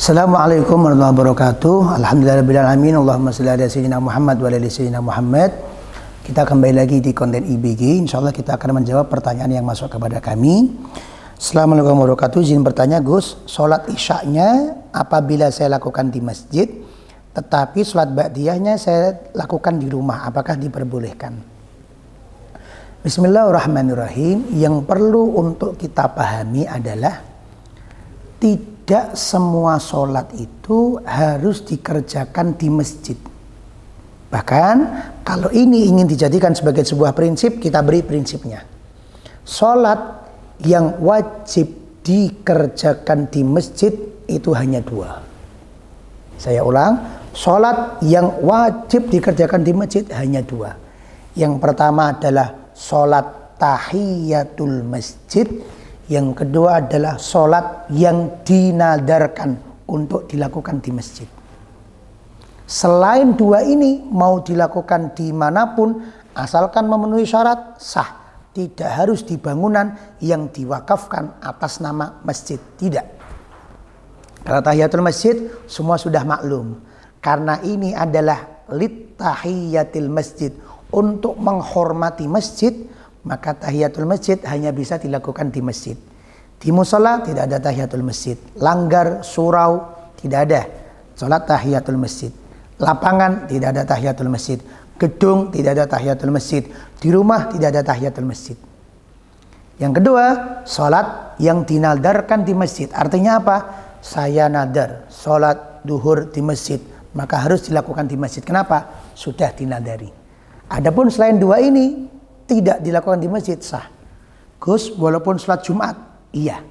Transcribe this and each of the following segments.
Assalamualaikum warahmatullahi wabarakatuh. Alhamdulillahirabbil alamin. Allahumma shalli ala sayyidina Muhammad wa ala ali sayyidina Muhammad. Kita kembali lagi di konten IBG. Insyaallah kita akan menjawab pertanyaan yang masuk kepada kami. Assalamualaikum warahmatullahi wabarakatuh. Izin bertanya, Gus, sholat isyaknya apabila saya lakukan di masjid, tetapi sholat ba'diyahnya saya lakukan di rumah, apakah diperbolehkan? Bismillahirrahmanirrahim. Yang perlu untuk kita pahami adalah tidak semua sholat itu harus dikerjakan di masjid. Bahkan kalau ini ingin dijadikan sebagai sebuah prinsip, kita beri prinsipnya. Sholat yang wajib dikerjakan di masjid itu hanya dua. Saya ulang, sholat yang wajib dikerjakan di masjid hanya dua. Yang pertama adalah sholat tahiyatul masjid. Yang kedua adalah sholat yang dinadarkan untuk dilakukan di masjid. Selain dua ini mau dilakukan dimanapun, asalkan memenuhi syarat, sah. Tidak harus di bangunan yang diwakafkan atas nama masjid. Tidak. Karena tahiyatul masjid semua sudah maklum. Karena ini adalah littahiyatil masjid, untuk menghormati masjid, maka tahiyatul masjid hanya bisa dilakukan di masjid. Di musola tidak ada tahiyatul masjid. Langgar, surau tidak ada sholat tahiyatul masjid. Lapangan tidak ada tahiyatul masjid. Gedung tidak ada tahiyatul masjid. Di rumah tidak ada tahiyatul masjid. Yang kedua, sholat yang dinadarkan di masjid. Artinya apa? Saya nadar sholat duhur di masjid, maka harus dilakukan di masjid. Kenapa? Sudah dinadari. Adapun selain dua ini tidak dilakukan di masjid, sah. Gus, walaupun sholat Jumat, iya.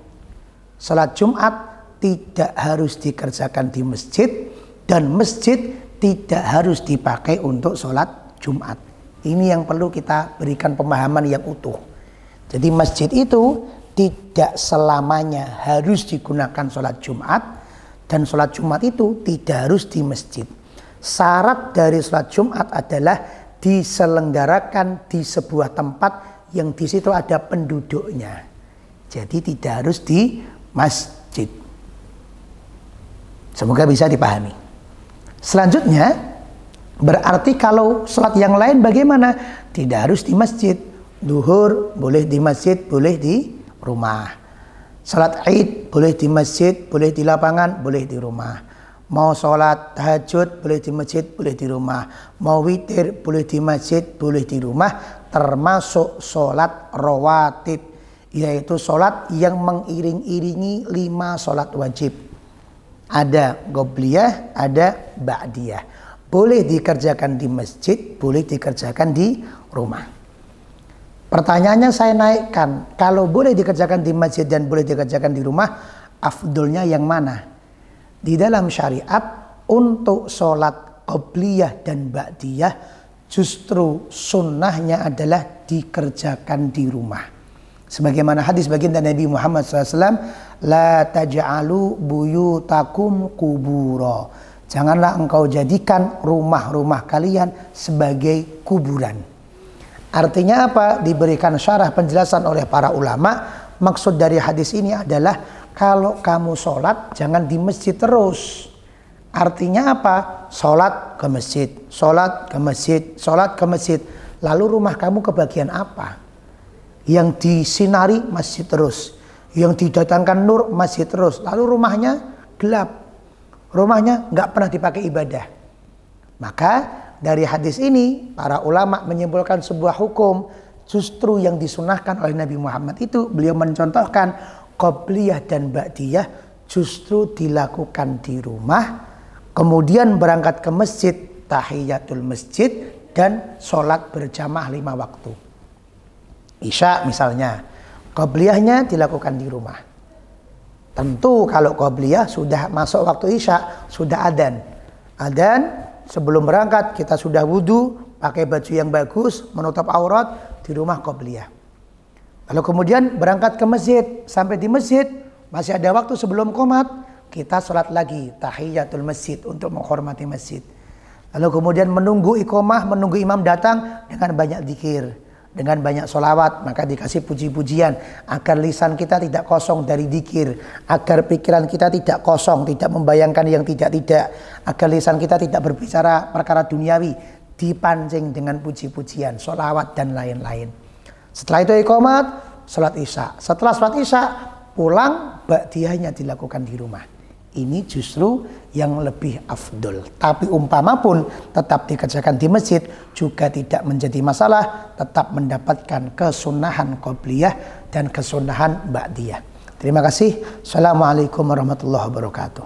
Sholat Jumat tidak harus dikerjakan di masjid, dan masjid tidak harus dipakai untuk sholat Jumat. Ini yang perlu kita berikan pemahaman yang utuh. Jadi masjid itu tidak selamanya harus digunakan sholat Jumat, dan sholat Jumat itu tidak harus di masjid. Syarat dari sholat Jumat adalah diselenggarakan di sebuah tempat yang di situ ada penduduknya. Jadi tidak harus di masjid. Semoga bisa dipahami. Selanjutnya, berarti kalau sholat yang lain bagaimana? Tidak harus di masjid. Duhur boleh di masjid, boleh di rumah. Sholat Id boleh di masjid, boleh di lapangan, boleh di rumah. Mau sholat tahajud boleh di masjid, boleh di rumah. Mau witir boleh di masjid, boleh di rumah. Termasuk sholat rawatib, yaitu sholat yang mengiring-iringi 5 sholat wajib. Ada qobliyah, ada ba'diyah. Boleh dikerjakan di masjid, boleh dikerjakan di rumah. Pertanyaannya saya naikkan, kalau boleh dikerjakan di masjid dan boleh dikerjakan di rumah, afdolnya yang mana? Di dalam syariat untuk sholat qobliyah dan ba'diyah justru sunnahnya adalah dikerjakan di rumah. Sebagaimana hadis baginda Nabi Muhammad SAW, la taj'alu buyutakum kubura. Janganlah engkau jadikan rumah-rumah kalian sebagai kuburan. Artinya apa? Diberikan syarah penjelasan oleh para ulama. Maksud dari hadis ini adalah kalau kamu sholat jangan di masjid terus. Artinya apa? Sholat ke masjid, sholat ke masjid, sholat ke masjid. Lalu rumah kamu kebagian apa? Yang disinari masjid terus, yang didatangkan nur masjid terus. Lalu rumahnya gelap, rumahnya nggak pernah dipakai ibadah. Maka dari hadis ini para ulama menyimpulkan sebuah hukum. Justru yang disunahkan oleh Nabi Muhammad itu, beliau mencontohkan qobliyah dan ba'diyah justru dilakukan di rumah, kemudian berangkat ke masjid, tahiyatul masjid, dan sholat berjamaah 5 waktu. Isya misalnya, qobliyahnya dilakukan di rumah. Tentu kalau qobliyah sudah masuk waktu isya, sudah adzan. Adzan sebelum berangkat kita sudah wudu, pakai baju yang bagus, menutup aurat, di rumah qobliyah. Lalu kemudian berangkat ke masjid, sampai di masjid masih ada waktu sebelum qomat, kita sholat lagi tahiyatul masjid untuk menghormati masjid. Lalu kemudian menunggu iqomah, menunggu imam datang dengan banyak zikir. dengan banyak sholawat, maka dikasih puji-pujian agar lisan kita tidak kosong dari dzikir, agar pikiran kita tidak kosong, tidak membayangkan yang tidak-tidak, agar lisan kita tidak berbicara perkara duniawi, dipancing dengan puji-pujian, sholawat dan lain-lain. Setelah itu iqamat, sholat isya. Setelah sholat isya, pulang, ba'diyahnya dilakukan di rumah. Ini justru yang lebih afdol. Tapi umpama pun tetap dikerjakan di masjid juga tidak menjadi masalah, tetap mendapatkan kesunahan qobliyah dan kesunahan ba'diyah. Terima kasih. Assalamualaikum warahmatullahi wabarakatuh.